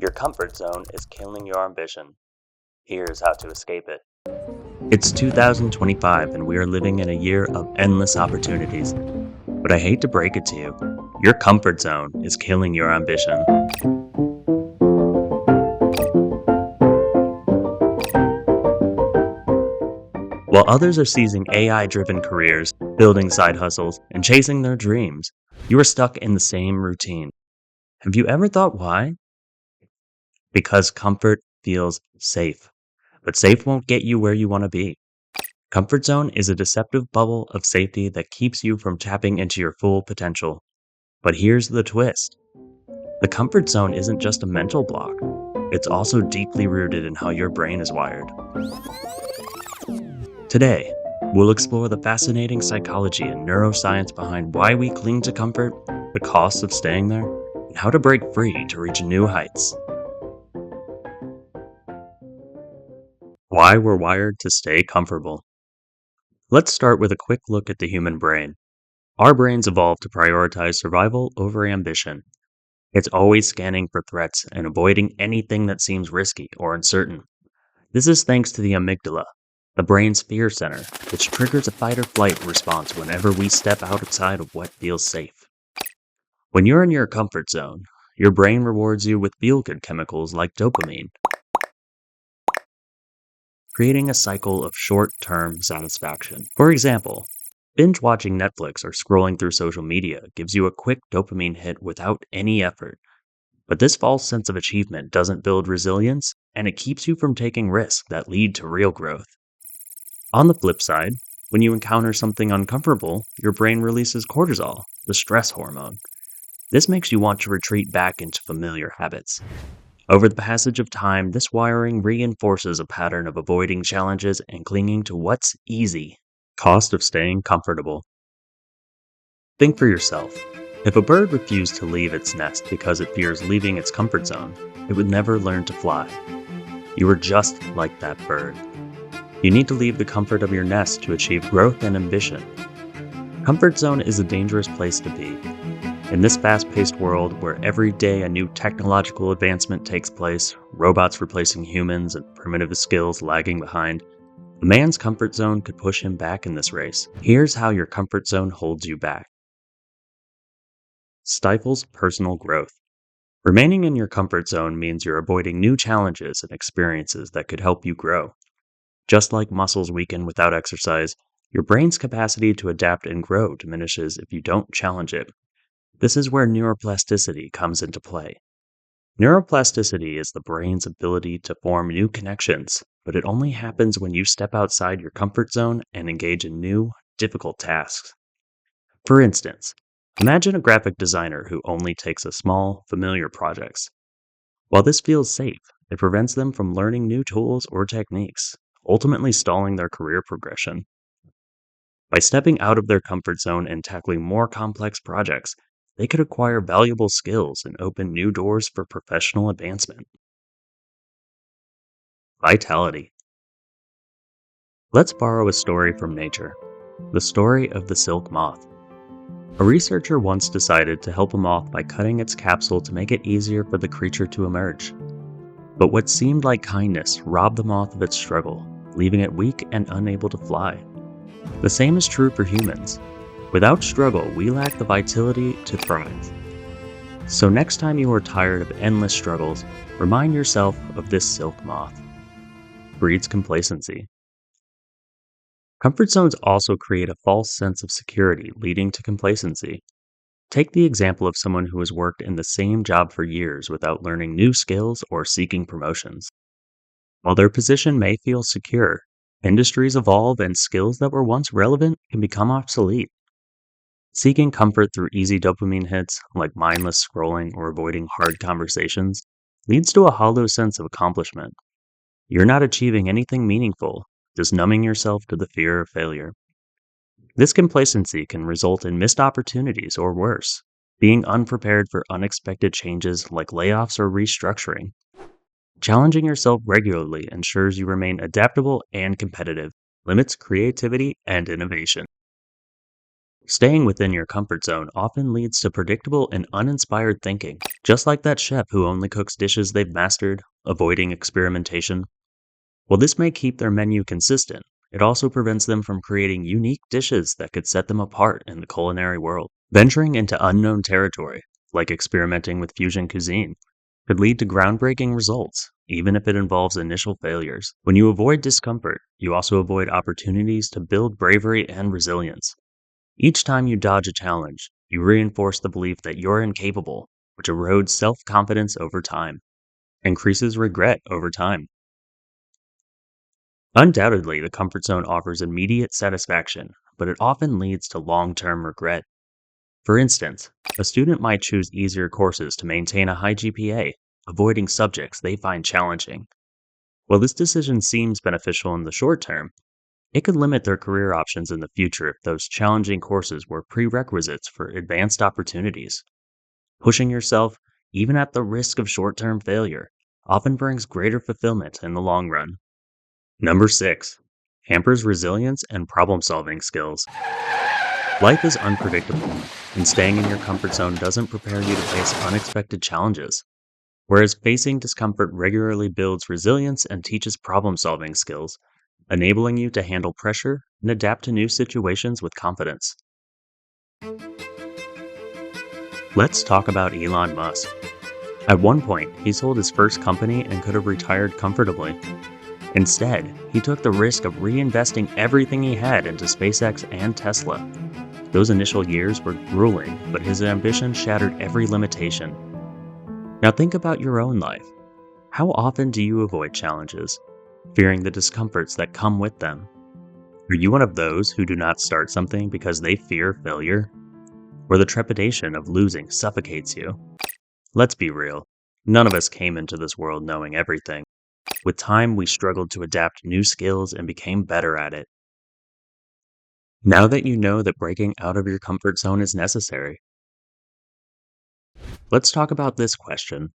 Your comfort zone is killing your ambition. Here's how to escape it. It's 2025 and we are living in a year of endless opportunities. But I hate to break it to you. Your comfort zone is killing your ambition. While others are seizing AI-driven careers, building side hustles, and chasing their dreams, you are stuck in the same routine. Have you ever thought why? Because comfort feels safe. But safe won't get you where you want to be. Comfort zone is a deceptive bubble of safety that keeps you from tapping into your full potential. But here's the twist. The comfort zone isn't just a mental block. It's also deeply rooted in how your brain is wired. Today, we'll explore the fascinating psychology and neuroscience behind why we cling to comfort, the costs of staying there, and how to break free to reach new heights. Why we're wired to stay comfortable. Let's start with a quick look at the human brain. Our brains evolved to prioritize survival over ambition. It's always scanning for threats and avoiding anything that seems risky or uncertain. This is thanks to the amygdala, the brain's fear center, which triggers a fight or flight response whenever we step outside of what feels safe. When you're in your comfort zone, your brain rewards you with feel-good chemicals like dopamine, creating a cycle of short-term satisfaction. For example, binge watching Netflix or scrolling through social media gives you a quick dopamine hit without any effort. But this false sense of achievement doesn't build resilience, and it keeps you from taking risks that lead to real growth. On the flip side, when you encounter something uncomfortable, your brain releases cortisol, the stress hormone. This makes you want to retreat back into familiar habits. Over the passage of time, this wiring reinforces a pattern of avoiding challenges and clinging to what's easy. Cost of staying comfortable. Think for yourself. If a bird refused to leave its nest because it fears leaving its comfort zone, it would never learn to fly. You are just like that bird. You need to leave the comfort of your nest to achieve growth and ambition. Comfort zone is a dangerous place to be. In this fast-paced world where every day a new technological advancement takes place, robots replacing humans and primitive skills lagging behind, a man's comfort zone could push him back in this race. Here's how your comfort zone holds you back. Stifles personal growth. Remaining in your comfort zone means you're avoiding new challenges and experiences that could help you grow. Just like muscles weaken without exercise, your brain's capacity to adapt and grow diminishes if you don't challenge it. This is where neuroplasticity comes into play. Neuroplasticity is the brain's ability to form new connections, but it only happens when you step outside your comfort zone and engage in new, difficult tasks. For instance, imagine a graphic designer who only takes a small, familiar projects. While this feels safe, it prevents them from learning new tools or techniques, ultimately stalling their career progression. By stepping out of their comfort zone and tackling more complex projects, they could acquire valuable skills and open new doors for professional advancement. Vitality. Let's borrow a story from nature, the story of the silk moth. A researcher once decided to help a moth by cutting its capsule to make it easier for the creature to emerge. But what seemed like kindness robbed the moth of its struggle, leaving it weak and unable to fly. The same is true for humans. Without struggle, we lack the vitality to thrive. So next time you are tired of endless struggles, remind yourself of this silk moth. Breeds complacency. Comfort zones also create a false sense of security, leading to complacency. Take the example of someone who has worked in the same job for years without learning new skills or seeking promotions. While their position may feel secure, industries evolve and skills that were once relevant can become obsolete. Seeking comfort through easy dopamine hits, like mindless scrolling or avoiding hard conversations, leads to a hollow sense of accomplishment. You're not achieving anything meaningful, just numbing yourself to the fear of failure. This complacency can result in missed opportunities or worse, being unprepared for unexpected changes like layoffs or restructuring. Challenging yourself regularly ensures you remain adaptable and competitive, limits creativity and innovation. Staying within your comfort zone often leads to predictable and uninspired thinking, just like that chef who only cooks dishes they've mastered, avoiding experimentation. While this may keep their menu consistent, it also prevents them from creating unique dishes that could set them apart in the culinary world. Venturing into unknown territory, like experimenting with fusion cuisine, could lead to groundbreaking results, even if it involves initial failures. When you avoid discomfort, you also avoid opportunities to build bravery and resilience. Each time you dodge a challenge, you reinforce the belief that you're incapable, which erodes self confidence over time, increases regret over time. Undoubtedly, the comfort zone offers immediate satisfaction, but it often leads to long term regret. For instance, a student might choose easier courses to maintain a high GPA, avoiding subjects they find challenging. While this decision seems beneficial in the short term, it could limit their career options in the future if those challenging courses were prerequisites for advanced opportunities. Pushing yourself, even at the risk of short term failure, often brings greater fulfillment in the long run. Number 6. Hampers resilience and problem solving skills. Life is unpredictable, and staying in your comfort zone doesn't prepare you to face unexpected challenges. Whereas facing discomfort regularly builds resilience and teaches problem solving skills, enabling you to handle pressure and adapt to new situations with confidence. Let's talk about Elon Musk. At one point, he sold his first company and could have retired comfortably. Instead, he took the risk of reinvesting everything he had into SpaceX and Tesla. Those initial years were grueling, but his ambition shattered every limitation. Now think about your own life. How often do you avoid challenges, fearing the discomforts that come with them? Are you one of those who do not start something because they fear failure? Or the trepidation of losing suffocates you? Let's be real. None of us came into this world knowing everything. With time, we struggled to adapt new skills and became better at it. Now that you know that breaking out of your comfort zone is necessary, let's talk about this question.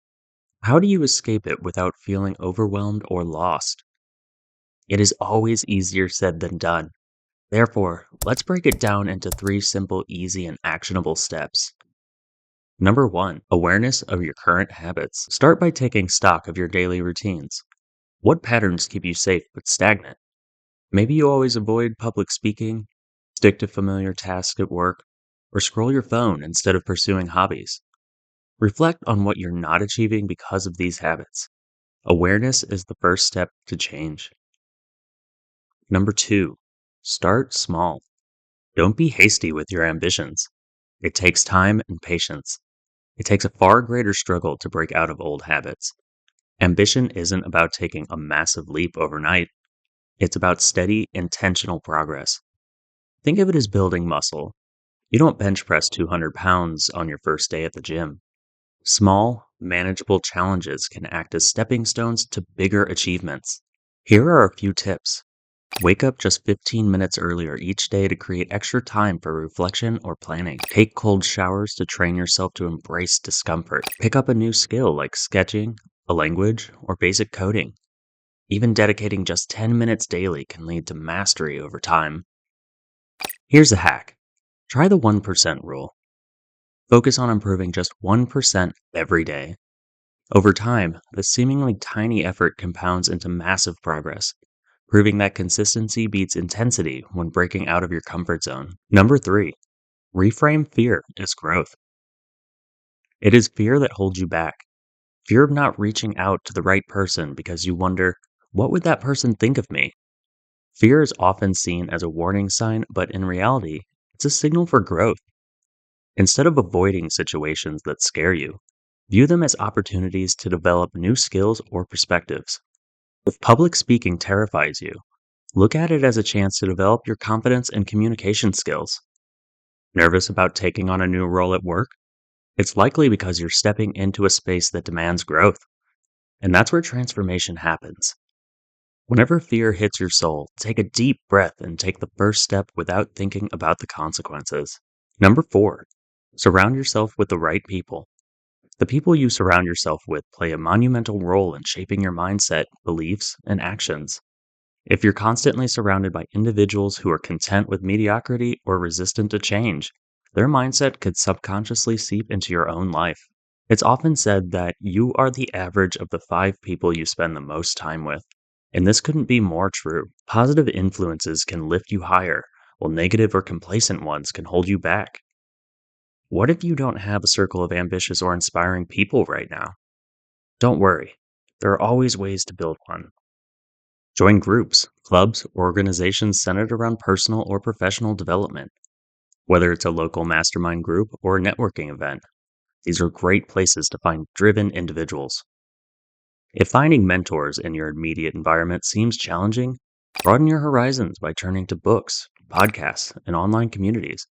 How do you escape it without feeling overwhelmed or lost? It is always easier said than done. Therefore, let's break it down into 3 simple, easy, and actionable steps. Number 1, awareness of your current habits. Start by taking stock of your daily routines. What patterns keep you safe but stagnant? Maybe you always avoid public speaking, stick to familiar tasks at work, or scroll your phone instead of pursuing hobbies. Reflect on what you're not achieving because of these habits. Awareness is the first step to change. Number 2, start small. Don't be hasty with your ambitions. It takes time and patience. It takes a far greater struggle to break out of old habits. Ambition isn't about taking a massive leap overnight. It's about steady, intentional progress. Think of it as building muscle. You don't bench press 200 pounds on your first day at the gym. Small, manageable challenges can act as stepping stones to bigger achievements. Here are a few tips. Wake up just 15 minutes earlier each day to create extra time for reflection or planning. Take cold showers to train yourself to embrace discomfort. Pick up a new skill like sketching, a language, or basic coding. Even dedicating just 10 minutes daily can lead to mastery over time. Here's a hack. Try the 1% rule. Focus on improving just 1% every day. Over time, this seemingly tiny effort compounds into massive progress, proving that consistency beats intensity when breaking out of your comfort zone. Number 3, reframe fear as growth. It is fear that holds you back. Fear of not reaching out to the right person because you wonder, what would that person think of me? Fear is often seen as a warning sign, but in reality, it's a signal for growth. Instead of avoiding situations that scare you, view them as opportunities to develop new skills or perspectives. If public speaking terrifies you, look at it as a chance to develop your confidence and communication skills. Nervous about taking on a new role at work? It's likely because you're stepping into a space that demands growth. And that's where transformation happens. Whenever fear hits your soul, take a deep breath and take the first step without thinking about the consequences. Number 4, surround yourself with the right people. The people you surround yourself with play a monumental role in shaping your mindset, beliefs, and actions. If you're constantly surrounded by individuals who are content with mediocrity or resistant to change, their mindset could subconsciously seep into your own life. It's often said that you are the average of the 5 people you spend the most time with. And this couldn't be more true. Positive influences can lift you higher, while negative or complacent ones can hold you back. What if you don't have a circle of ambitious or inspiring people right now? Don't worry, there are always ways to build one. Join groups, clubs, or organizations centered around personal or professional development. Whether it's a local mastermind group or a networking event, these are great places to find driven individuals. If finding mentors in your immediate environment seems challenging, broaden your horizons by turning to books, podcasts, and online communities.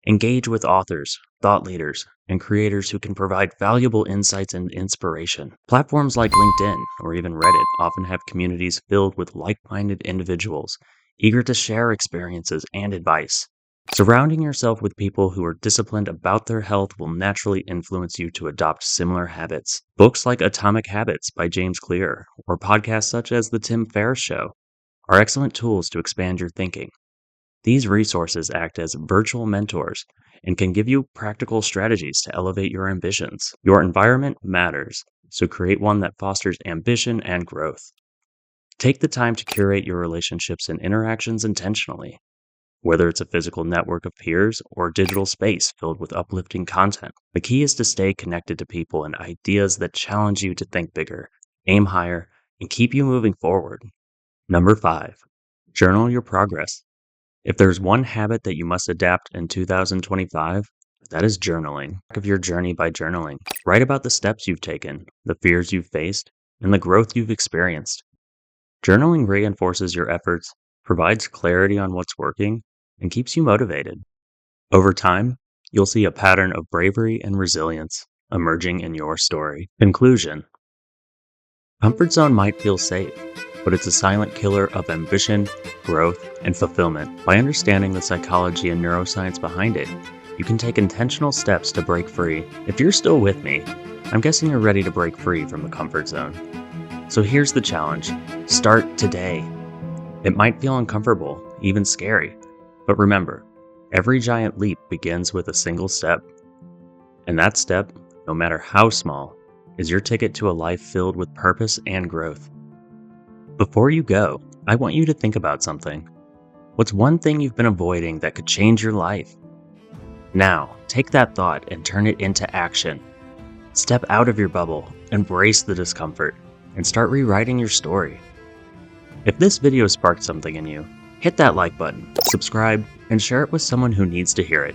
Engage with authors, thought leaders, and creators who can provide valuable insights and inspiration. Platforms like LinkedIn or even Reddit often have communities filled with like minded individuals eager to share experiences and advice. Surrounding yourself with people who are disciplined about their health will naturally influence you to adopt similar habits. Books like Atomic Habits by James Clear or podcasts such as The Tim Ferriss Show are excellent tools to expand your thinking. These resources act as virtual mentors and can give you practical strategies to elevate your ambitions. Your environment matters, so create one that fosters ambition and growth. Take the time to curate your relationships and interactions intentionally, whether it's a physical network of peers or a digital space filled with uplifting content. The key is to stay connected to people and ideas that challenge you to think bigger, aim higher, and keep you moving forward. Number 5, journal your progress. If there's one habit that you must adapt in 2025, that is journaling. Of your journey by journaling. Write about the steps you've taken, the fears you've faced, and the growth you've experienced. Journaling reinforces your efforts, provides clarity on what's working, and keeps you motivated. Over time, you'll see a pattern of bravery and resilience emerging in your story. Conclusion. Comfort zone might feel safe, but it's a silent killer of ambition, growth, and fulfillment. By understanding the psychology and neuroscience behind it, you can take intentional steps to break free. If you're still with me, I'm guessing you're ready to break free from the comfort zone. So here's the challenge. Start today. It might feel uncomfortable, even scary, but remember, every giant leap begins with a single step. And that step, no matter how small, is your ticket to a life filled with purpose and growth. Before you go, I want you to think about something. What's one thing you've been avoiding that could change your life? Now, take that thought and turn it into action. Step out of your bubble, embrace the discomfort, and start rewriting your story. If this video sparked something in you, hit that like button, subscribe, and share it with someone who needs to hear it.